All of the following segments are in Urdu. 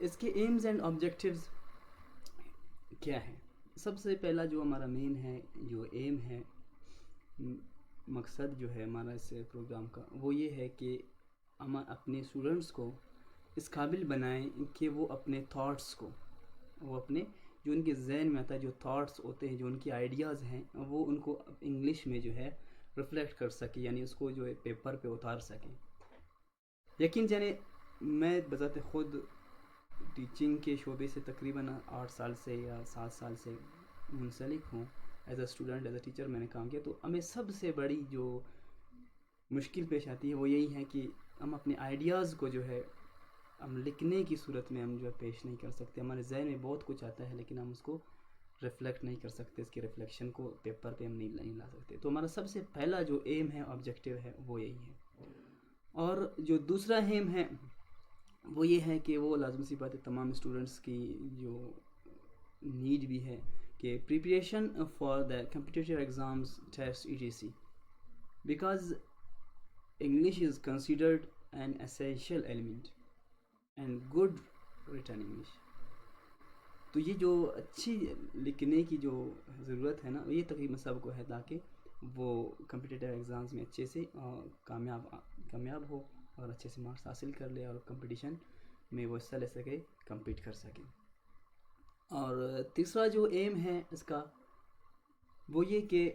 اس کے ایمز اینڈ آبجیکٹیوز کیا ہیں؟ سب سے پہلا جو ہمارا مین ہے، جو ایم ہے، مقصد جو ہے ہمارا اس پروگرام کا، وہ یہ ہے کہ ہم اپنے اسٹوڈنٹس کو اس قابل بنائیں کہ وہ اپنے تھاٹس کو، وہ اپنے جو ان کے ذہن میں آتا ہے، جو تھاٹس ہوتے ہیں، جو ان کی آئیڈیاز ہیں، وہ ان کو انگلش میں جو ہے ریفلیکٹ کر سکے، یعنی اس کو جو ہے پیپر پہ اتار سکیں. یقین جانے میں بذات خود ٹیچنگ کے شعبے سے تقریباً 8 سال سے یا 7 سال سے منسلک ہوں. As a student, as a teacher میں نے کام کیا. تو ہمیں سب سے بڑی جو مشکل پیش آتی ہے وہ یہی ہے کہ ہم اپنے آئیڈیاز کو جو ہے ہم لکھنے کی صورت میں ہم جو ہے پیش نہیں کر سکتے. ہمارے ذہن میں بہت کچھ آتا ہے لیکن ہم اس کو ریفلیکٹ نہیں کر سکتے، اس کے ریفلیکشن کو پیپر پہ ہم نہیں لا سکتے. تو ہمارا سب سے پہلا جو ایم ہے، آبجیکٹیو ہے، وہ یہی ہے. اور جو دوسرا ایم ہے وہ یہ ہے کہ وہ لازم سی بات ہے تمام اسٹوڈنٹس کی جو نیڈ بھی ہے کہ preparation for the competitive exams, test ETC، because English is considered an essential element and good return English. تو یہ جو اچھی لکھنے کی جو ضرورت ہے نا، یہ تقریباً سب کو ہے تاکہ وہ کمپٹیٹیو ایگزامز میں اچھے سے کامیاب ہو اور اچھے سے مارکس حاصل کر لے اور کمپٹیشن میں وہ حصہ لے سکے، کمپیٹ کر سکے. اور تیسرا جو ایم ہے اس کا وہ یہ کہ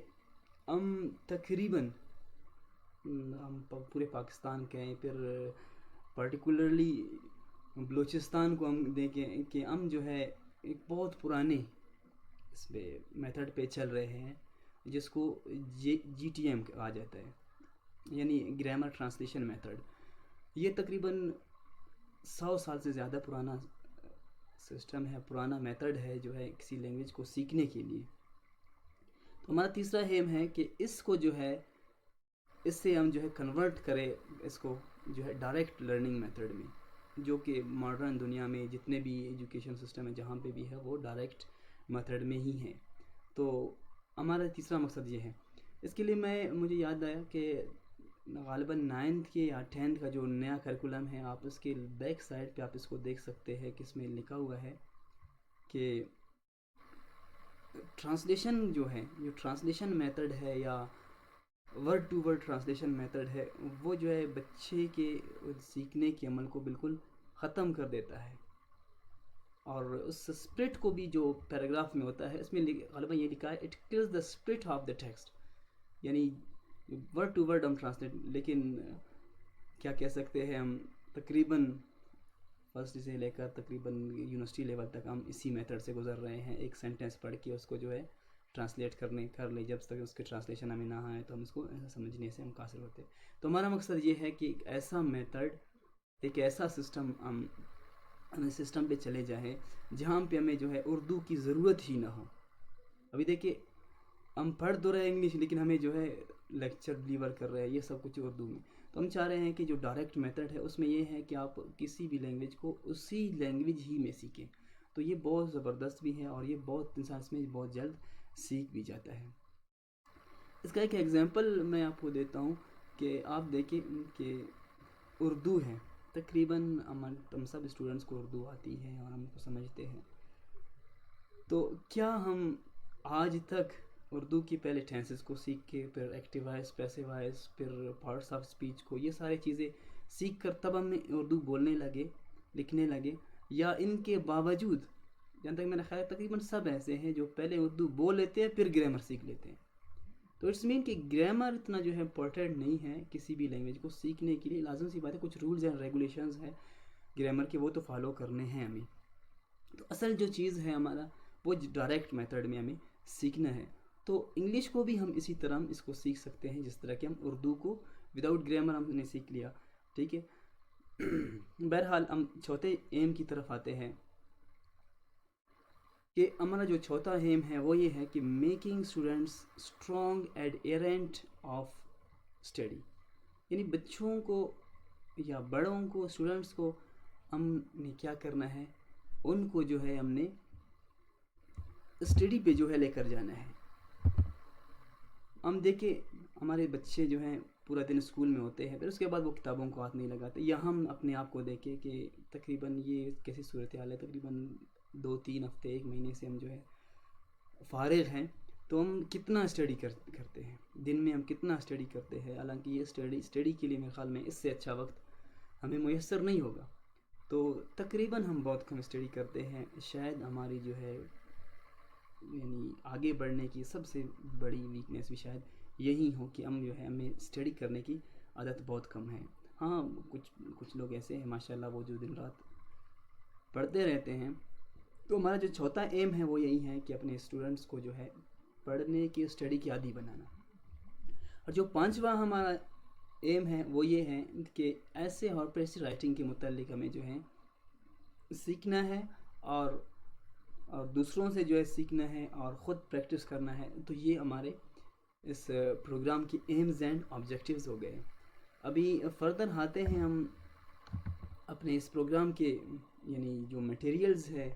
ہم تقریباً ہم پورے پاکستان کے ہیں، پھر پرٹیکولرلی بلوچستان کو ہم دیکھیں کہ ہم جو ہے ایک بہت پرانے اس پہ میتھڈ پہ چل رہے ہیں جس کو GTM کہا جاتا ہے، یعنی گرامر ٹرانسلیشن میتھڈ. یہ تقریباً 100 سال سے زیادہ پرانا سسٹم ہے، پرانا میتھڈ ہے جو ہے کسی لینگویج کو سیکھنے کے لیے. تو ہمارا تیسرا ایم ہے کہ اس کو جو ہے اس سے ہم جو ہے کنورٹ کریں اس کو جو ہے ڈائریکٹ لرننگ میتھڈ میں، جو کہ ماڈرن دنیا میں جتنے بھی ایجوکیشن سسٹم ہے جہاں پہ بھی ہے وہ ڈائریکٹ میتھڈ میں ہی ہیں. تو ہمارا تیسرا مقصد یہ ہے. اس کے لیے مجھے یاد آیا کہ غالباً 9th کے یا 10th کا جو نیا کریکولم ہے، آپ اس کے بیک سائڈ پہ آپ اس کو دیکھ سکتے ہیں کہ اس میں لکھا ہوا ہے کہ ٹرانسلیشن جو ہے، جو ٹرانسلیشن میتھڈ ہے یا word to word translation method ہے، وہ جو ہے بچے کے سیکھنے کے عمل کو بالکل ختم کر دیتا ہے. اور اس اسپرٹ کو بھی جو پیراگراف میں ہوتا ہے اس میں غالباً یہ لکھا ہے it kills the spirit of the text, یعنی ورڈ ٹو ورڈ ہم ٹرانسلیٹ. لیکن کیا کہہ سکتے ہیں، ہم تقریباً فرسٹ سے لے کر تقریباً یونیورسٹی لیول تک ہم اسی میتھڈ سے گزر رہے ہیں. ایک سینٹینس پڑھ کے اس کو جو ہے ٹرانسلیٹ کر لیں، جب تک اس کے ٹرانسلیشن ہمیں نہ آئے تو ہم اس کو سمجھنے سے ہم قاصر ہوتے. تو ہمارا مقصد یہ ہے کہ ایک ایسا میتھڈ، ایک ایسا سسٹم ہم سسٹم پہ چلے جائیں جہاں پہ ہمیں جو ہے اردو کی ضرورت ہی نہ ہو. ابھی دیکھیں ہم پڑھ تو رہے انگلش لیکن ہمیں جو ہے لیکچر ڈلیور کر رہے ہیں یہ سب کچھ اردو میں. تو ہم چاہ رہے ہیں کہ جو ڈائریکٹ میتھڈ ہے اس میں یہ ہے کہ آپ کسی بھی لینگویج کو اسی لینگویج ہی میں سیکھیں. تو یہ بہت زبردست بھی ہے اور یہ بہت انسان اس میں بہت جلد سیکھ بھی جاتا ہے. اس کا ایک ایگزامپل میں آپ کو دیتا ہوں کہ آپ دیکھیں کہ اردو ہے، تقریباً ہم سب اسٹوڈنٹس کو اردو آتی ہے اور ہم کو سمجھتے ہیں. تو کیا ہم آج تک اردو کی پہلے ٹینسز کو سیکھ کے، پھر ایکٹیو وائس، پیسو وائس، پھر پارٹس آف اسپیچ کو، یہ ساری چیزیں سیکھ کر تب ہم اردو بولنے لگے، لکھنے لگے؟ یا ان کے باوجود جہاں تک میرا خیال ہے تقریباً سب ایسے ہیں جو پہلے اردو بول لیتے ہیں پھر گرامر سیکھ لیتے ہیں. تو اٹس مین کہ گرامر اتنا جو ہے امپورٹنٹ نہیں ہے کسی بھی لینگویج کو سیکھنے کے لیے. لازم سی بات ہے کچھ رولز اینڈ ریگولیشنز ہیں گرامر کے، وہ تو فالو کرنے ہیں ہمیں. تو اصل جو چیز ہے ہمارا وہ ڈائریکٹ میتھڈ میں ہمیں سیکھنا ہے. تو انگلش کو بھی ہم اسی طرح ہم اس کو سیکھ سکتے ہیں جس طرح کہ ہم اردو کو وداؤٹ گرامر ہم نے سیکھ لیا. ٹھیک ہے. بہرحال ہم چوتھے ایم کی طرف آتے ہیں کہ ہمارا جو چوتھا ایم ہے وہ یہ ہے کہ making students strong adherent of study. یعنی بچوں کو یا بڑوں کو، اسٹوڈنٹس کو ہم نے کیا کرنا ہے، ان کو جو ہے ہم نے اسٹڈی پہ جو ہے لے کر جانا ہے. ہم دیکھیں ہمارے بچے جو ہیں پورا دن اسکول میں ہوتے ہیں، پھر اس کے بعد وہ کتابوں کو ہاتھ نہیں لگاتے. یا ہم اپنے آپ کو دیکھیں کہ تقریباً یہ کیسی صورتحال ہے، تقریباً 2-3 ہفتے 1 مہینے سے ہم جو ہے فارغ ہیں، تو ہم کتنا اسٹڈی کرتے ہیں، دن میں ہم کتنا اسٹڈی کرتے ہیں. حالانکہ یہ اسٹڈی کے لیے میرے خیال میں اس سے اچھا وقت ہمیں میسر نہیں ہوگا. تو تقریباً ہم بہت کم اسٹڈی کرتے ہیں. شاید ہماری جو ہے یعنی آگے بڑھنے کی سب سے بڑی ویکنیس بھی شاید یہی ہو کہ ہم جو ہے ہمیں اسٹڈی کرنے کی عادت بہت کم ہے. ہاں کچھ لوگ ایسے ہیں ماشاء اللہ وہ جو دن رات پڑھتے رہتے ہیں. تو ہمارا جو چوتھا ایم ہے وہ یہی ہے کہ اپنے اسٹوڈنٹس کو جو ہے پڑھنے کی اسٹڈی کی عادی بنانا. اور جو پانچواں ہمارا ایم ہے وہ یہ ہے کہ ایسے اور پریسی رائٹنگ کے متعلق ہمیں جو ہے سیکھنا ہے اور دوسروں سے جو ہے سیکھنا ہے اور خود پریکٹس کرنا ہے. تو یہ ہمارے اس پروگرام کی ایمز اینڈ آبجیکٹیوز ہو گئے. ابھی فردر آتے ہیں ہم اپنے اس پروگرام کے یعنی جو مٹیریلز ہے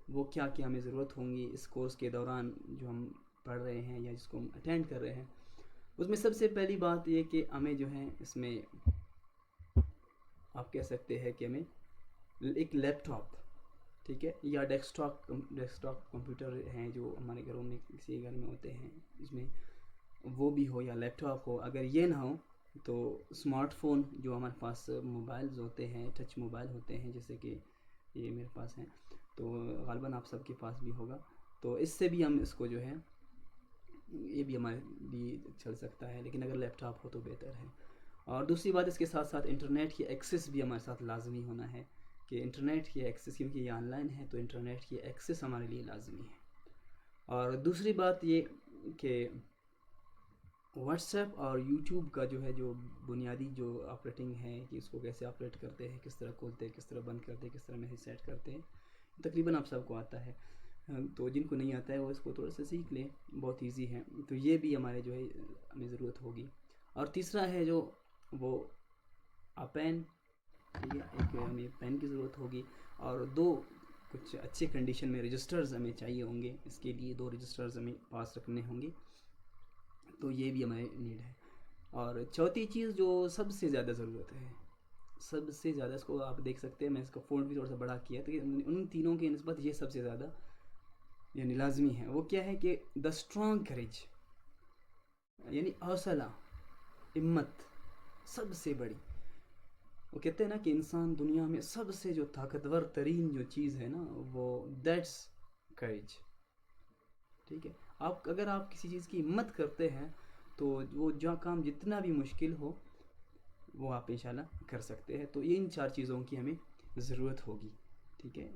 وہ کیا کیا ہمیں ضرورت ہوں گی اس کورس کے دوران جو ہم پڑھ رہے ہیں یا جس کو ہم اٹینڈ کر رہے ہیں. اس میں سب سے پہلی بات یہ کہ ہمیں جو ہے اس میں آپ کہہ سکتے ہیں کہ ہمیں ایک لیپ ٹاپ، ٹھیک ہے، یا ڈیسک ٹاپ کمپیوٹر ہیں جو ہمارے گھروں میں کسی گھر میں ہوتے ہیں، اس میں وہ بھی ہو یا لیپ ٹاپ ہو. اگر یہ نہ ہو تو اسمارٹ فون جو ہمارے پاس موبائلز ہوتے ہیں، ٹچ موبائل ہوتے ہیں، جیسے کہ یہ میرے پاس ہیں، تو غالباً آپ سب کے پاس بھی ہوگا. تو اس سے بھی ہم اس کو جو ہے یہ بھی ہمارے لیے چل سکتا ہے، لیکن اگر لیپ ٹاپ ہو تو بہتر ہے. اور دوسری بات اس کے ساتھ ساتھ انٹرنیٹ کی ایکسیس بھی ہمارے ساتھ لازمی ہونا ہے کہ انٹرنیٹ کی ایکسیس، کیونکہ یہ آن لائن ہے تو انٹرنیٹ کی ایکسیس ہمارے لیے لازمی ہے. اور دوسری بات یہ کہ واٹس ایپ اور یوٹیوب کا جو ہے جو بنیادی جو آپریٹنگ ہے کہ اس کو کیسے آپریٹ کرتے ہیں، کس طرح کھولتے ہیں، کس طرح بند کرتے ہیں، کس طرح میسیج سیٹ کرتے ہیں، تقریباً آپ سب کو آتا ہے. تو جن کو نہیں آتا ہے وہ اس کو تھوڑا سا سیکھ لیں، بہت ایزی ہے. تو یہ بھی ہمارے جو ہے ہمیں ضرورت ہوگی. اور تیسرا ہے جو وہ پین، ٹھیک ہے، ایک ہمیں پین کی ضرورت ہوگی. اور کچھ اچھے کنڈیشن میں رجسٹرز ہمیں چاہیے ہوں گے. اس کے لیے 2 رجسٹرز ہمیں پاس رکھنے ہوں گے. تو یہ بھی ہمارے نیڈ ہے. اور چوتھی چیز جو سب سے زیادہ ضرورت ہے، سب سے زیادہ، اس کو آپ دیکھ سکتے ہیں، میں اس کا فونٹ بھی تھوڑا سا بڑا کیا تو ان تینوں کے نسبت یہ سب سے زیادہ یعنی لازمی ہے. وہ کیا ہے کہ دا اسٹرانگ کریج، یعنی حوصلہ، ہمت سب سے بڑی. وہ کہتے ہیں نا کہ انسان دنیا میں سب سے جو طاقتور ترین جو چیز ہے نا وہ دیٹس کریج. ٹھیک ہے، اگر آپ کسی چیز کی ہمت کرتے ہیں تو وہ جو کام جتنا بھی مشکل ہو وہ آپ انشاءاللہ کر سکتے ہیں. تو ان 4 چیزوں کی ہمیں ضرورت ہوگی. ٹھیک ہے،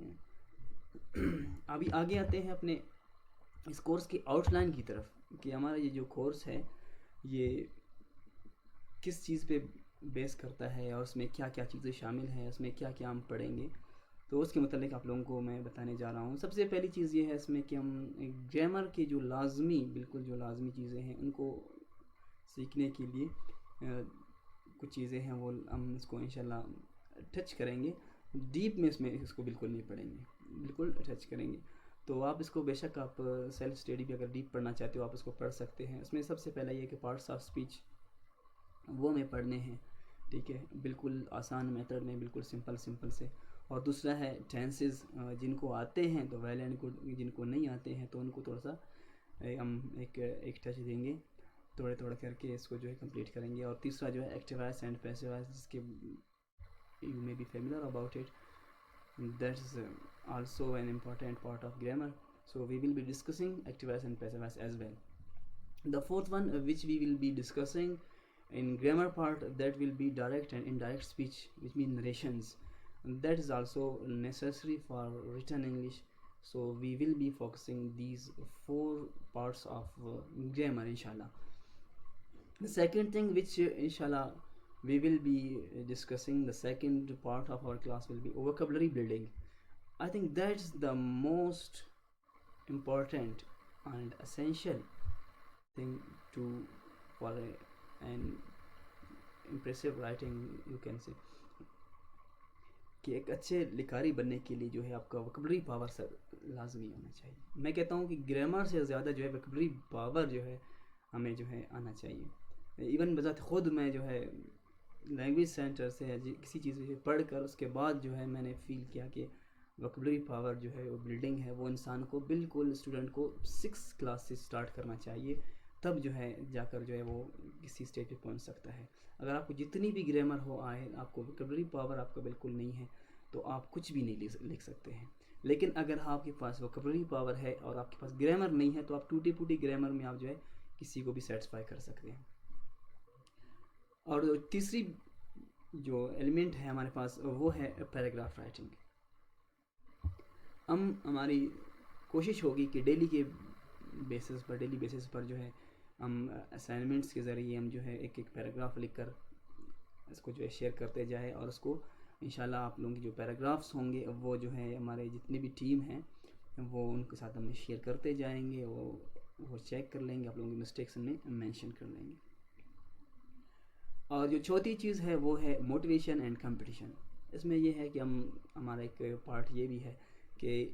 ابھی آگے آتے ہیں اپنے اس کورس کی آؤٹ لائن کی طرف کہ ہمارا یہ جو کورس ہے یہ کس چیز پہ بیس کرتا ہے اور اس میں کیا کیا چیزیں شامل ہیں، اس میں کیا کیا ہم پڑھیں گے. تو اس کے متعلق آپ لوگوں کو میں بتانے جا رہا ہوں. سب سے پہلی چیز یہ ہے اس میں کہ ہم گرامر کی جو بالکل جو لازمی چیزیں ہیں ان کو سیکھنے کے لیے کچھ چیزیں ہیں وہ ہم اس کو انشاءاللہ ٹچ کریں گے. ڈیپ میں اس کو بالکل نہیں پڑھیں گے، بالکل ٹچ کریں گے. تو آپ اس کو بے شک آپ سیلف اسٹڈی بھی اگر ڈیپ پڑھنا چاہتے ہو آپ اس کو پڑھ سکتے ہیں. اس میں سب سے پہلا یہ کہ پارٹس آف اسپیچ وہ ہمیں پڑھنے ہیں. ٹھیک ہے، بالکل آسان میتھڈ میں، بالکل سمپل سے. اور دوسرا ہے ٹینسز، جن کو آتے ہیں تو ویل اینڈ گڈ، جن کو نہیں آتے ہیں تو ان کو تھوڑا سا ہم ایک ٹچ دیں گے، تھوڑے کر کے اس کو جو ہے کمپلیٹ کریں گے. اور تیسرا جو ہے active voice and passive voice, جس کے you may be familiar about it. That is also an important part of grammar. So we will be discussing active voice and passive voice as well. The fourth one which we will be discussing in grammar part, that will be direct and indirect speech, which mean narrations. And that is also necessary for written English. So we will be focusing these 4 parts of grammar inshallah. The second thing which inshallah we will be discussing, the second part of our class will be vocabulary building. I think that's the most important and essential thing for an impressive writing, you can say. کہ ایک اچھے لکھاری بننے کے لیے جو ہے آپ کا وکیبلری پاور لازمی ہونا چاہیے. میں کہتا ہوں کہ گرامر سے زیادہ جو ہے وکیبلری پاور جو ہے ہمیں جو ہے آنا چاہیے. ایون بذات خود میں جو ہے لینگویج سینٹر سے یا کسی چیز سے پڑھ کر اس کے بعد جو ہے میں نے فیل کیا کہ وکیبلری پاور جو ہے وہ بلڈنگ ہے وہ انسان کو بالکل اسٹوڈنٹ کو 6 کلاس سے اسٹارٹ کرنا چاہیے، تب جو ہے جا کر جو ہے وہ کسی اسٹیج پہ پہنچ سکتا ہے. اگر آپ کو جتنی بھی گرامر ہو آئے، آپ کو وکیبلری پاور آپ کا بالکل نہیں ہے تو آپ کچھ بھی نہیں لکھ سکتے ہیں. لیکن اگر آپ کے پاس وکیبلری پاور ہے اور آپ کے پاس گرامر نہیں ہے تو آپ ٹوٹی پھوٹی گرامر میں آپ جو ہے کسی کو بھی سیٹسفائی کر سکتے ہیں. اور تیسری جو ایلیمنٹ ہے ہمارے پاس وہ ہے پیراگراف رائٹنگ. ہماری کوشش ہوگی کہ ڈیلی بیسس پر جو ہے ہم اسائنمنٹس کے ذریعے ہم جو ہے ایک پیراگراف لکھ کر اس کو جو ہے شیئر کرتے جائیں، اور اس کو انشاءاللہ آپ لوگوں کی جو پیراگرافس ہوں گے وہ جو ہے ہمارے جتنے بھی ٹیم ہیں وہ ان کے ساتھ ہم شیئر کرتے جائیں گے، وہ چیک کر لیں گے، آپ لوگوں کی مسٹیکس میں مینشن کر لیں گے. اور جو چوتھی چیز ہے وہ ہے موٹیویشن اینڈ کمپٹیشن. اس میں یہ ہے کہ ہمارا ایک پارٹ یہ بھی ہے کہ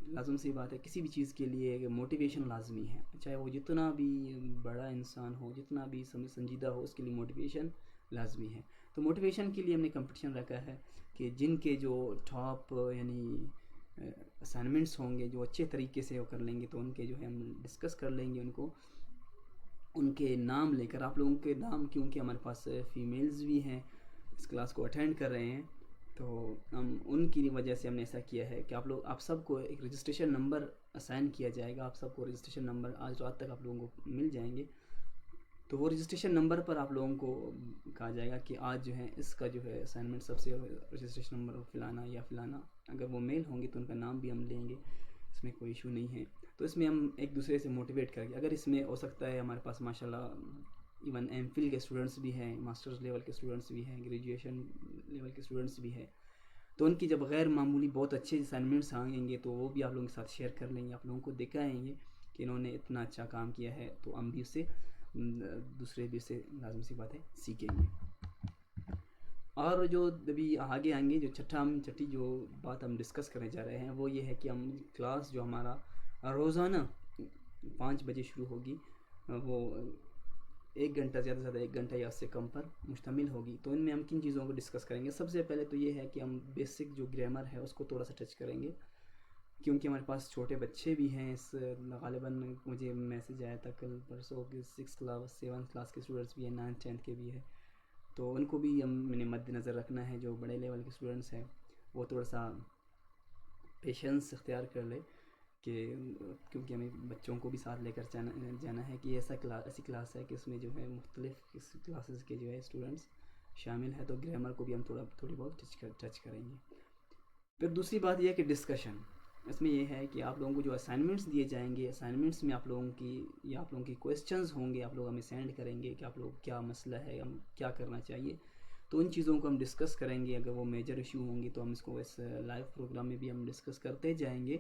لازم سی بات ہے کسی بھی چیز کے لیے موٹیویشن لازمی ہے، چاہے وہ جتنا بھی بڑا انسان ہو، جتنا بھی سنجیدہ ہو، اس کے لیے موٹیویشن لازمی ہے. تو موٹیویشن کے لیے ہم نے کمپٹیشن رکھا ہے کہ جن کے جو ٹاپ یعنی اسائنمنٹس ہوں گے جو اچھے طریقے سے وہ کر لیں گے تو ان کے جو ہے ہم ڈسکس کر لیں گے ان کے نام لے کر. آپ لوگوں کے نام کیونکہ ہمارے پاس فیمیلز بھی ہیں اس کلاس کو اٹینڈ کر رہے ہیں تو ہم ان کی وجہ سے ہم نے ایسا کیا ہے کہ آپ سب کو ایک رجسٹریشن نمبر اسائن کیا جائے گا. آپ سب کو رجسٹریشن نمبر آج رات تک آپ لوگوں کو مل جائیں گے. تو وہ رجسٹریشن نمبر پر آپ لوگوں کو کہا جائے گا کہ آج جو ہے اس کا جو ہے اسائنمنٹ سب سے رجسٹریشن نمبر فلانا یا فلانا. اگر وہ میل ہوں گے تو ان کا نام بھی ہم لیں گے، اس میں کوئی ایشو نہیں ہے. تو اس میں ہم ایک دوسرے سے موٹیویٹ کریں گے. اگر اس میں ہو سکتا ہے ہمارے پاس ماشاءاللہ ایون ایم فل کے اسٹوڈنٹس بھی ہیں، ماسٹرز لیول کے اسٹوڈنٹس بھی ہیں، گریجویشن لیول کے اسٹوڈنٹس بھی ہیں، تو ان کی جب غیر معمولی بہت اچھے اسائنمنٹس آئیں گے تو وہ بھی آپ لوگوں کے ساتھ شیئر کر لیں گے، آپ لوگوں کو دکھائیں گے کہ انہوں نے اتنا اچھا کام کیا ہے، تو ہم بھی اس سے دوسرے بھی اس سے لازم سی بات ہے سیکھیں گے. اور جو ابھی آگے آئیں گے جو چھٹی جو بات ہم ڈسکس کرنے جا رہے ہیں وہ یہ ہے کہ ہم کلاس جو ہمارا روزانہ 5 بجے شروع ہوگی، وہ 1 گھنٹہ زیادہ سے زیادہ 1 گھنٹہ یا اس سے کم پر مشتمل ہوگی. تو ان میں ہم کن چیزوں کو ڈسکس کریں گے؟ سب سے پہلے تو یہ ہے کہ ہم بیسک جو گرامر ہے اس کو تھوڑا سا ٹچ کریں گے، کیونکہ ہمارے پاس چھوٹے بچے بھی ہیں. اس غالباً مجھے میسیج آیا تھا کل پرسوں کہ 6 کلاس 7 کلاس کے اسٹوڈنٹس بھی ہیں، 9 10 کے بھی ہے، تو ان کو بھی میں نے مد نظر رکھنا ہے. جو بڑے لیول کے اسٹوڈنٹس ہیں وہ تھوڑا سا پیشنس اختیار کر لے کہ کیونکہ ہمیں بچوں کو بھی ساتھ لے کر جانا ہے کہ ایسی کلاس ہے کہ اس میں جو ہے مختلف کلاسز کے جو ہے اسٹوڈنٹس شامل ہے، تو گرامر کو بھی ہم تھوڑی بہت ٹچ کریں گے. پھر دوسری بات یہ ہے کہ ڈسکشن. اس میں یہ ہے کہ آپ لوگوں کو جو اسائنمنٹس دیے جائیں گے، اسائنمنٹس میں آپ لوگوں کی کویسچنز ہوں گے، آپ لوگ ہمیں سینڈ کریں گے کہ آپ لوگ کیا مسئلہ ہے، ہم کیا کرنا چاہیے. تو ان چیزوں کو ہم ڈسکس کریں گے. اگر وہ میجر ایشو ہوں گی تو ہم اس کو اس لائیو پروگرام میں بھی ہم ڈسکس کرتے جائیں گے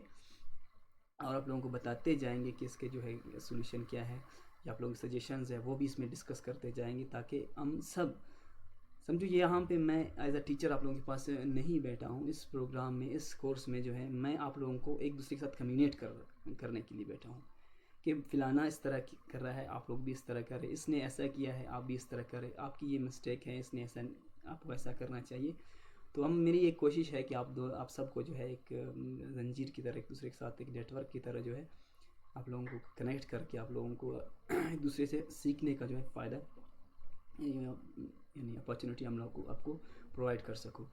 اور آپ لوگوں کو بتاتے جائیں گے کہ اس کے جو ہے سولوشن کیا ہے، یا آپ لوگوں کے سجیشنز ہیں وہ بھی اس میں ڈسکس کرتے جائیں گے، تاکہ ہم سب سمجھو. یہاں پہ میں ایز اے ٹیچر آپ لوگوں کے پاس نہیں بیٹھا ہوں اس پروگرام میں، اس کورس میں جو ہے میں آپ لوگوں کو ایک دوسرے کے ساتھ کمیونیٹ کرنے کے لیے بیٹھا ہوں کہ فلانا اس طرح کر رہا ہے، آپ لوگ بھی اس طرح کریں، اس نے ایسا کیا ہے آپ بھی اس طرح کریں، آپ کی یہ مسٹیک ہے، اس نے ایسا آپ کو ایسا کرنا چاہیے. تو میری ایک کوشش ہے کہ آپ سب کو جو ہے ایک زنجیر کی طرح ایک دوسرے کے ساتھ ایک نیٹ ورک کی طرح جو ہے آپ لوگوں کو کنیکٹ کر کے آپ لوگوں کو ایک دوسرے سے سیکھنے کا جو ہے فائدہ یعنی اپارچونیٹی ہم لوگ کو آپ کو پرووائڈ کر سکوں.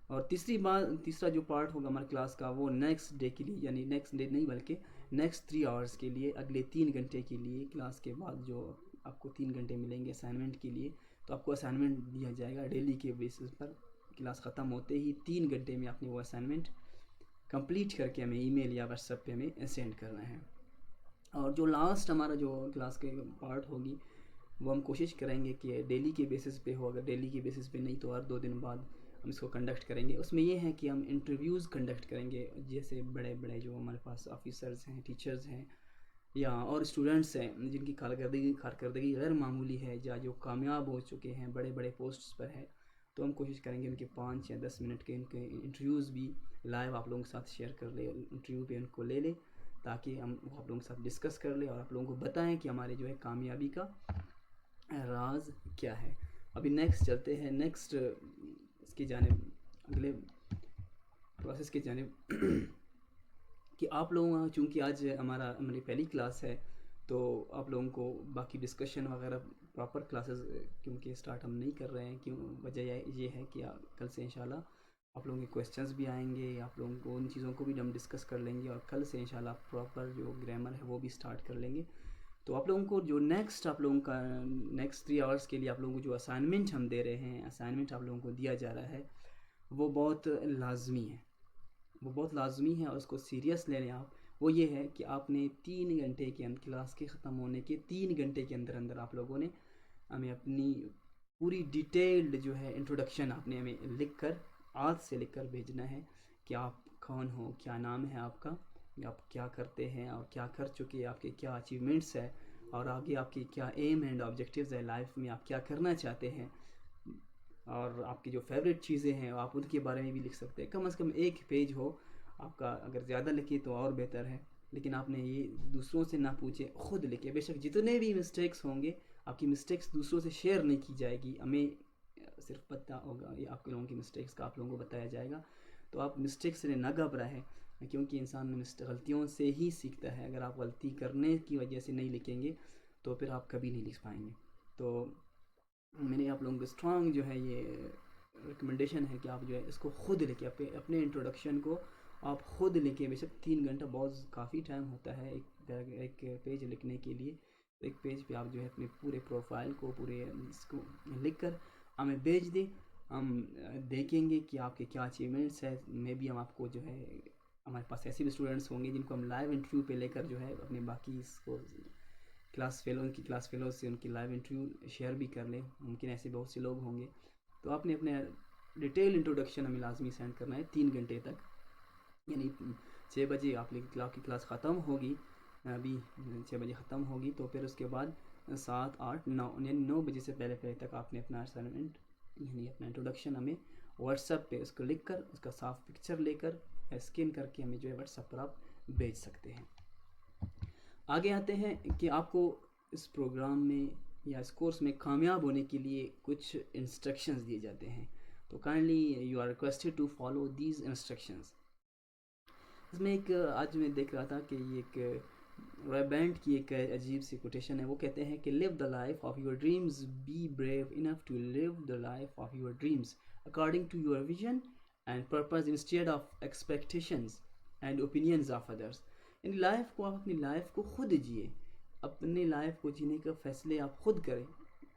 اور تیسرا جو پارٹ ہوگا ہمارے کلاس کا وہ نیکسٹ ڈے کے لیے، یعنی نیکسٹ ڈے نہیں بلکہ نیکسٹ 3 آورس کے لیے، اگلے 3 گھنٹے کے لیے. کلاس کے بعد جو آپ کو 3 گھنٹے ملیں گے اسائنمنٹ کے لیے، تو آپ کو اسائنمنٹ دیا جائے گا ڈیلی کے بیسس پر. کلاس ختم ہوتے ہی 3 گھنٹے میں آپ نے وہ اسائنمنٹ کمپلیٹ کر کے ہمیں ای میل یا واٹس ایپ پہ ہمیں سینڈ کرنا ہے. اور جو لاسٹ ہمارا جو کلاس کے پارٹ ہوگی وہ ہم کوشش کریں گے کہ ڈیلی کے بیسس پہ ہو. اگر ڈیلی کے بیسس پہ نہیں تو ہر 2 دن بعد ہم اس کو کنڈکٹ کریں گے. اس میں یہ ہے کہ ہم انٹرویوز کنڈکٹ کریں گے، جیسے بڑے جو ہمارے پاس آفیسرز ہیں، ٹیچرز ہیں یا اور اسٹوڈنٹس ہیں جن کی کارکردگی غیر معمولی ہے یا جو کامیاب ہو چکے ہیں، بڑے پوسٹس پر ہے، تو ہم کوشش کریں گے ان کے 5 یا 10 منٹ کے ان کے انٹرویوز بھی لائیو آپ لوگوں کے ساتھ شیئر کر لیں، انٹرویو پہ ان کو لے لیں تاکہ ہم آپ لوگوں کے ساتھ ڈسکس کر لیں اور آپ لوگوں کو بتائیں کہ ہمارے جو ہے کامیابی کا راز کیا ہے. ابھی نیکسٹ چلتے ہیں نیکسٹ اس کی جانب, اگلے پروسیس کی جانب کہ آپ لوگوں, چونکہ آج ہماری پہلی کلاس ہے, تو آپ لوگوں کو باقی ڈسکشن وغیرہ پراپر کلاسز کیونکہ اسٹارٹ ہم نہیں کر رہے ہیں, کیوں وجہ یہ ہے کہ کل سے انشاءاللہ آپ لوگوں کے کویسچنز بھی آئیں گے, آپ لوگوں کو ان چیزوں کو بھی ہم ڈسکس کر لیں گے, اور کل سے انشاءاللہ پراپر جو گرامر ہے وہ بھی اسٹارٹ کر لیں گے. تو آپ لوگوں کو جو نیکسٹ آپ لوگوں کا نیکسٹ 3 آورس کے لیے آپ لوگوں کو جو اسائنمنٹ ہم دے رہے ہیں, اسائنمنٹ آپ لوگوں کو دیا جا رہا ہے, وہ بہت لازمی ہے, وہ بہت لازمی ہے, اور اس کو سیریس لے لیں آپ. وہ یہ ہے کہ آپ نے 3 گھنٹے کے اندر, کلاس کے ختم ہونے کے 3 گھنٹے کے اندر اندر آپ لوگوں نے ہمیں اپنی پوری ڈیٹیلڈ جو ہے انٹروڈکشن آپ نے ہمیں لکھ کر, آج سے لکھ کر بھیجنا ہے کہ آپ کون ہو, کیا نام ہے آپ کا, آپ کیا کرتے ہیں اور کیا کر چکے, آپ کے کیا اچیومنٹس ہے, اور آگے آپ کی کیا ایم اینڈ آبجیکٹیوز ہے لائف میں, آپ کیا کرنا چاہتے ہیں, اور آپ کی جو فیوریٹ چیزیں ہیں آپ ان کے بارے میں بھی لکھ سکتے ہیں. کم از کم 1 پیج ہو آپ کا, اگر زیادہ لکھے تو اور بہتر ہے, لیکن آپ نے یہ دوسروں سے نہ پوچھے, خود لکھے. بے شک جتنے بھی مسٹیکس ہوں گے, آپ کی مسٹیکس دوسروں سے شیئر نہیں کی جائے گی, ہمیں صرف پتہ ہوگا یہ آپ کے لوگوں کی مسٹیکس کا آپ لوگوں کو بتایا جائے گا. تو آپ مسٹیک سے نہ گھبرائیں, کیونکہ انسان غلطیوں سے ہی سیکھتا ہے. اگر آپ غلطی کرنے کی وجہ سے نہیں لکھیں گے تو پھر آپ کبھی نہیں لکھ پائیں گے. تو میری آپ لوگوں کو اسٹرانگ جو ہے یہ ریکمنڈیشن ہے کہ آپ جو ہے اس کو خود لکھیں, اپنے انٹروڈکشن کو آپ خود لکھیں. بے شک 3 گھنٹہ بہت کافی ٹائم ہوتا ہے ایک پیج لکھنے کے لیے. 1 پیج پہ آپ جو ہے اپنے پورے پروفائل کو, پورے اس کو لکھ کر ہمیں بھیج دیں. ہم دیکھیں گے کہ آپ کے کیا اچیومنٹس ہے. میں بھی ہم آپ کو جو ہے, ہمارے پاس ایسے بھی اسٹوڈنٹس ہوں گے جن کو ہم لائیو انٹرویو پہ لے کر جو ہے اپنے باقی اس کو ان کی کلاس فیلوز سے ان کی لائیو انٹرویو شیئر بھی کر لیں. ممکن ایسے بہت سے لوگ ہوں گے. تو آپ نے اپنے ڈیٹیل انٹروڈکشن ہمیں لازمی سینڈ کرنا ہے 3 گھنٹے تک, یعنی 6 بجے آپ کی کلاس ختم ہوگی, ابھی 6 بجے ختم ہوگی, تو پھر اس کے بعد 7 8 9 یعنی 9 بجے سے پہلے تک آپ نے اپنا اسائنمنٹ یعنی اپنا انٹروڈکشن ہمیں واٹس ایپ پہ اس کو لکھ کر, اس کا صاف پکچر لے کر اسکین کر کے ہمیں جو ہے واٹس ایپ پر آپ بھیج سکتے ہیں. آگے آتے ہیں کہ آپ کو اس پروگرام میں یا اس کورس میں کامیاب ہونے کے لیے کچھ انسٹرکشنز دیے جاتے ہیں. تو kindly you are requested to follow these instructions. اس میں ایک آج میں دیکھ رہا تھا کہ یہ ایک رائے بینڈ کی ایک عجیب سی کوٹیشن ہے. وہ کہتے ہیں کہ live the life of your dreams, be brave enough to live the life of your dreams according to your vision and purpose instead of expectations and opinions of others. یعنی لائف کو آپ اپنی لائف کو خود جیے, اپنی لائف کو جینے کا فیصلے آپ خود کریں.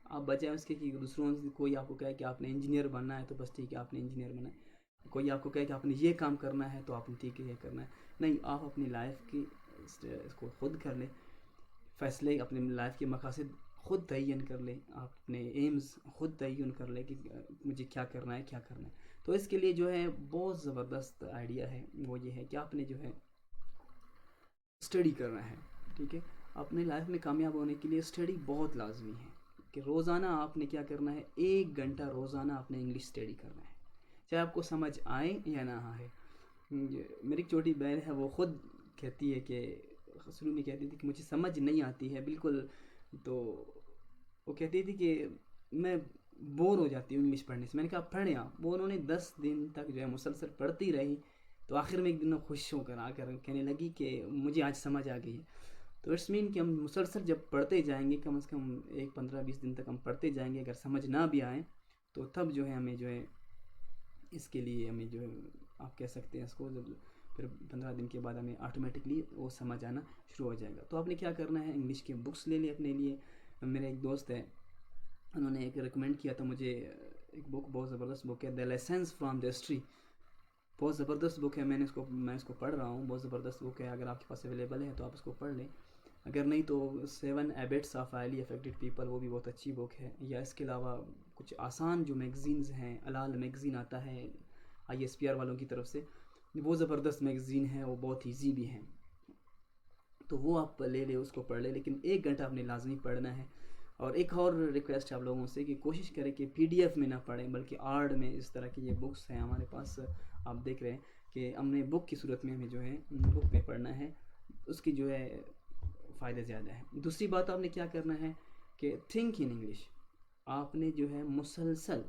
آپ بجائے اس کے کہ دوسروں سے کوئی آپ کو کہے کہ آپ نے انجینئر بننا ہے تو بس ٹھیک ہے آپ نے انجینئر بننا ہے, کوئی آپ کو کہے کہ آپ نے یہ کام کرنا ہے تو آپ نے ٹھیک ہے یہ کرنا ہے. نہیں, آپ اپنی لائف کی اس کو خود کر لیں, فیصلے اپنے لائف کے مقاصد خود تعین کر لیں, آپ اپنے ایمز خود تعین کر لیں کہ مجھے کیا کرنا ہے کیا کرنا ہے. تو اس کے لیے جو ہے بہت زبردست آئیڈیا ہے, وہ یہ ہے کہ آپ نے جو ہے اسٹڈی کرنا ہے. ٹھیک ہے, اپنے لائف میں کامیاب ہونے کے لیے اسٹڈی بہت لازمی ہے کہ روزانہ آپ نے کیا کرنا ہے, 1 گھنٹہ روزانہ آپ نے انگلش اسٹڈی کرنا ہے, چاہے آپ کو سمجھ آئے یا نہ آئے. میری چھوٹی بہن ہے, وہ خود کہتی ہے کہ شروع میں کہتی تھی کہ مجھے سمجھ نہیں آتی ہے بالکل, تو وہ کہتی تھی کہ میں بور ہو جاتی ہوں انگلش پڑھنے سے. میں نے کہا پڑھیں آپ. وہ انہوں نے 10 دن تک جو ہے مسلسل پڑھتی رہی, تو آخر میں ایک دن خوش ہو کر آ کر کہنے لگی کہ مجھے آج سمجھ آ گئی ہے. تو اٹس مین کہ ہم مسلسل جب پڑھتے جائیں گے, کم از کم 15-20 دن تک ہم پڑھتے جائیں گے, اگر سمجھ نہ بھی آئیں تو تب جو ہے ہمیں جو ہے اس کے لیے ہمیں جو ہے آپ کہہ سکتے ہیں اس کو, جب پھر 15 دن کے بعد ہمیں آٹومیٹکلی وہ سمجھ آنا شروع ہو جائے گا. تو آپ نے کیا کرنا ہے, انگلش کے بکس لے لیں اپنے لیے. میرے ایک دوست ہے, انہوں نے ایک ریکمینڈ کیا تھا مجھے ایک بک, بہت زبردست بک ہے, the lessons from the history. بہت زبردست بک ہے, میں اس کو پڑھ رہا ہوں, بہت زبردست بک ہے. اگر آپ کے پاس اویلیبل ہے تو آپ اس کو پڑھ لیں, اگر نہیں تو 7 habits of highly affected people, وہ بھی بہت اچھی بک ہے. یا اس کے علاوہ کچھ آسان جو میگزینز ہیں, الال میگزین آتا ہے ISPR والوں کی طرف سے, وہ زبردست میگزین ہے, وہ بہت ایزی بھی ہیں, تو وہ آپ لے لیں, اس کو پڑھ لیں. لیکن 1 گھنٹہ آپ نے لازمی پڑھنا ہے. اور ایک اور ریکویسٹ ہے آپ لوگوں سے کہ کوشش کریں کہ PDF میں نہ پڑھیں, بلکہ آرڈ میں اس طرح کی یہ بکس ہیں ہمارے پاس, آپ دیکھ رہے ہیں کہ ہم نے بک کی صورت میں ہمیں جو ہے بک میں پڑھنا ہے, اس کی جو ہے فائدہ زیادہ ہے. دوسری بات آپ نے کیا کرنا ہے کہ تھنک ان انگلش. آپ نے جو ہے مسلسل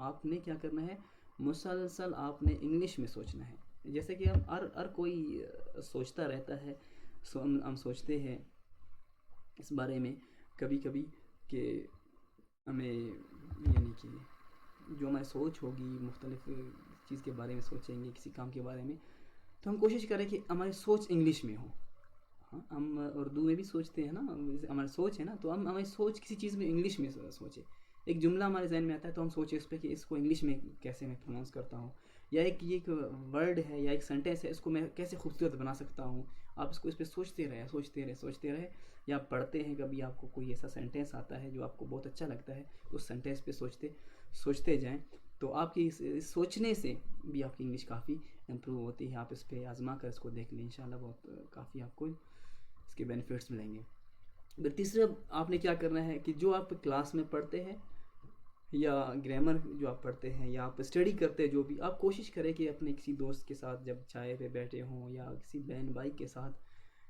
آپ نے کیا کرنا ہے, مسلسل آپ نے انگلش میں سوچنا ہے. جیسے کہ ہم ہر کوئی سوچتا رہتا ہے. ہم سوچتے ہیں اس بارے میں کبھی کبھی کہ ہمیں یعنی کہ جو ہماری سوچ ہوگی مختلف چیز کے بارے میں سوچیں گے, کسی کام کے بارے میں, تو ہم کوشش کریں کہ ہماری سوچ انگلش میں ہو. ہاں, ہم اردو میں بھی سوچتے ہیں نا, ہماری سوچ ہے نا, تو ہم ہماری سوچ کسی چیز میں انگلش میں سوچے. ایک جملہ ہمارے ذہن میں آتا ہے تو ہم سوچیں اس پہ کہ اس کو انگلش میں کیسے میں پروناؤنس کرتا ہوں, یا ایک ورڈ ہے یا ایک سینٹینس ہے, اس کو میں کیسے خوبصورت بنا سکتا ہوں. آپ اس پہ سوچتے رہے. یا آپ پڑھتے ہیں, کبھی آپ کو کوئی ایسا سینٹینس آتا ہے جو آپ کو بہت اچھا لگتا ہے, اس سینٹینس پہ سوچتے جائیں, تو آپ کی سوچنے سے بھی آپ کی انگلش کافی امپروو ہوتی ہے. آپ اس پہ آزما کر اس کو دیکھ لیں, انشاءاللہ بہت کافی آپ کو اس کے بینیفٹس ملیں گے. پھر تیسرا آپ نے کیا کرنا ہے کہ جو آپ کلاس میں پڑھتے ہیں یا گرامر جو آپ پڑھتے ہیں یا آپ اسٹڈی کرتے ہیں, جو بھی آپ کوشش کریں کہ اپنے کسی دوست کے ساتھ جب چائے پہ بیٹھے ہوں یا کسی بہن بھائی کے ساتھ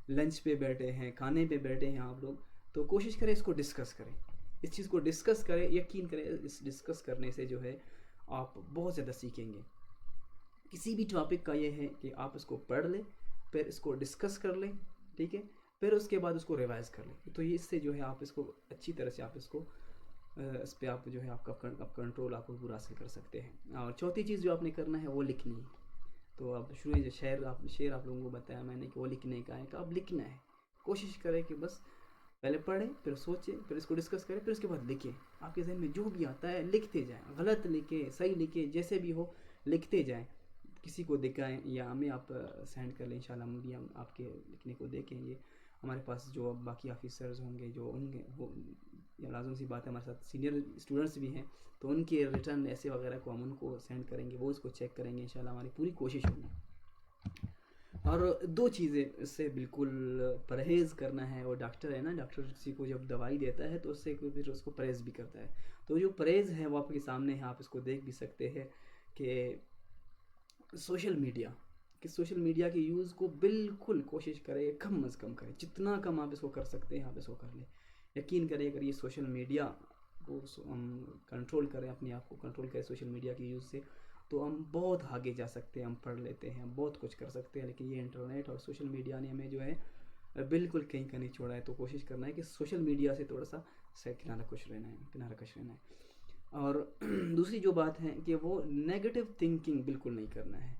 لنچ پہ بیٹھے ہیں, کھانے پہ بیٹھے ہیں آپ لوگ, تو کوشش کریں اس کو ڈسکس کریں, اس چیز کو ڈسکس کریں. یقین کریں اس ڈسکس کرنے سے جو ہے آپ بہت زیادہ سیکھیں گے. کسی بھی ٹاپک کا یہ ہے کہ آپ اس کو پڑھ لیں, پھر اس کو ڈسکس کر لیں, ٹھیک ہے, پھر اس کے بعد اس کو ریوائز کر لیں. تو یہ اس سے جو ہے آپ اس کو اچھی طرح سے آپ اس پہ آپ جو ہے آپ کا کنٹرول آپ کو پورا حاصل کر سکتے ہیں. اور چوتھی چیز جو آپ نے کرنا ہے وہ لکھنی ہے. تو اب شروع جو شعر آپ لوگوں کو بتایا میں نے کہ وہ لکھنے کا ہے, کہ اب لکھنا ہے. کوشش کریں کہ بس پہلے پڑھیں, پھر سوچیں, پھر اس کو ڈسکس کریں, پھر اس کے بعد لکھیں. آپ کے ذہن میں جو بھی آتا ہے لکھتے جائیں, غلط لکھیں صحیح لکھیں, جیسے بھی ہو لکھتے جائیں. کسی کو دکھائیں یا ہمیں آپ سینڈ کر لیں, انشاءاللہ ہم بھی آپ کے لکھنے کو دیکھیں گے. ہمارے پاس جو باقی آفیسرز ہوں گے جو ان کے وہ یا لازم سی بات ہے ہمارے ساتھ سینئر اسٹوڈنٹس بھی ہیں, تو ان کے ریٹرن ایسے وغیرہ کو ہم ان کو سینڈ کریں گے, وہ اس کو چیک کریں گے. انشاءاللہ ہماری پوری کوشش ہوگی. اور دو چیزیں اس سے بالکل پرہیز کرنا ہے. اور ڈاکٹر ہے نا, ڈاکٹر کسی کو جب دوائی دیتا ہے تو اس سے پھر اس کو پرہیز بھی کرتا ہے. تو جو پرہیز ہے وہ آپ کے سامنے ہے, آپ اس کو دیکھ بھی سکتے ہیں کہ سوشل میڈیا کے یوز کو بالکل کوشش کرے کم از کم کرے. جتنا کم آپ اس کو کر سکتے ہیں آپ اس کو کر لیں. یقین کریں اگر یہ سوشل میڈیا کو ہم کنٹرول کریں, اپنے آپ کو کنٹرول کریں سوشل میڈیا کے یوز سے, تو ہم بہت آگے جا سکتے ہیں. ہم پڑھ لیتے ہیں, بہت کچھ کر سکتے ہیں, لیکن یہ انٹرنیٹ اور سوشل میڈیا نے ہمیں جو ہے بالکل کہیں کا نہیں چھوڑا ہے. تو کوشش کرنا ہے کہ سوشل میڈیا سے تھوڑا سا کنارہ کش رہنا ہے. اور دوسری جو بات ہے کہ وہ نیگیٹو تھنکنگ بالکل نہیں کرنا ہے.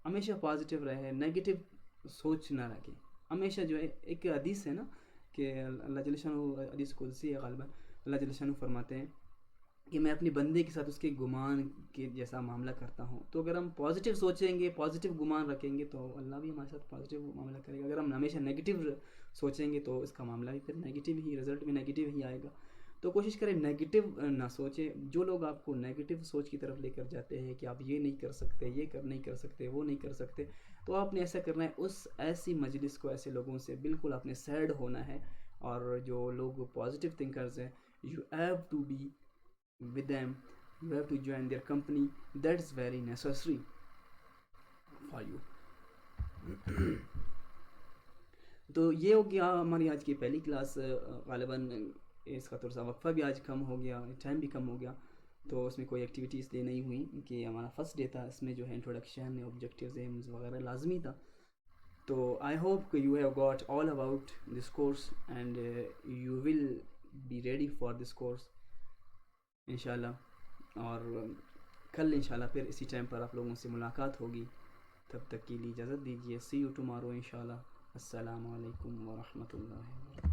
ہمیشہ پازیٹیو رہے, نیگیٹو سوچ نہ رکھیں. ہمیشہ جو ہے ایک حدیث ہے نا کہ اللہ جل شانہ, حدیث قدسی ہے غالباً, اللہ جل شانہ فرماتے ہیں کہ میں اپنے بندے کے ساتھ اس کے گمان کے جیسا معاملہ کرتا ہوں. تو اگر ہم پازیٹیو سوچیں گے, پازیٹیو گمان رکھیں گے, تو اللہ بھی ہمارے ساتھ پازیٹیو معاملہ کرے گا. اگر ہم ہمیشہ نیگیٹیو سوچیں گے تو اس کا معاملہ بھی پھر نیگیٹیو ہی, رزلٹ بھی نیگیٹیو ہی آئے گا. تو کوشش کریں نیگیٹیو نہ سوچیں. جو لوگ آپ کو نیگیٹیو سوچ کی طرف لے کر جاتے ہیں کہ آپ یہ نہیں کر سکتے, نہیں کر سکتے, وہ نہیں کر سکتے, تو آپ نے ایسا کرنا ہے, اس ایسی مجلس کو, ایسے لوگوں سے بالکل آپ نے سیڈ ہونا ہے. اور جو لوگ پازیٹیو تھنکرز ہیں, you have to be with them, you have to join their company. That's very necessary for you. تو یہ ہو گیا ہماری آج کی پہلی کلاس. غالباً اس کا تھوڑا سا وقفہ بھی آج کم ہو گیا, ٹائم بھی کم ہو گیا, تو اس میں کوئی ایکٹیویٹی اس لیے نہیں ہوئی کہ ہمارا فرسٹ ڈے تھا. اس میں جو ہے انٹروڈکشن, آبجیکٹیوز, ایمز وغیرہ لازمی تھا. تو I hope you have got all about this course and you will be ready for this course انشاءاللہ. اور کل انشاءاللہ پھر اسی ٹائم پر آپ لوگوں سے ملاقات ہوگی. تب تک کے لیے اجازت دیجیے. سی یو ٹمارو انشاءاللہ. السلام علیکم ورحمۃ اللہ وبرکاتہ.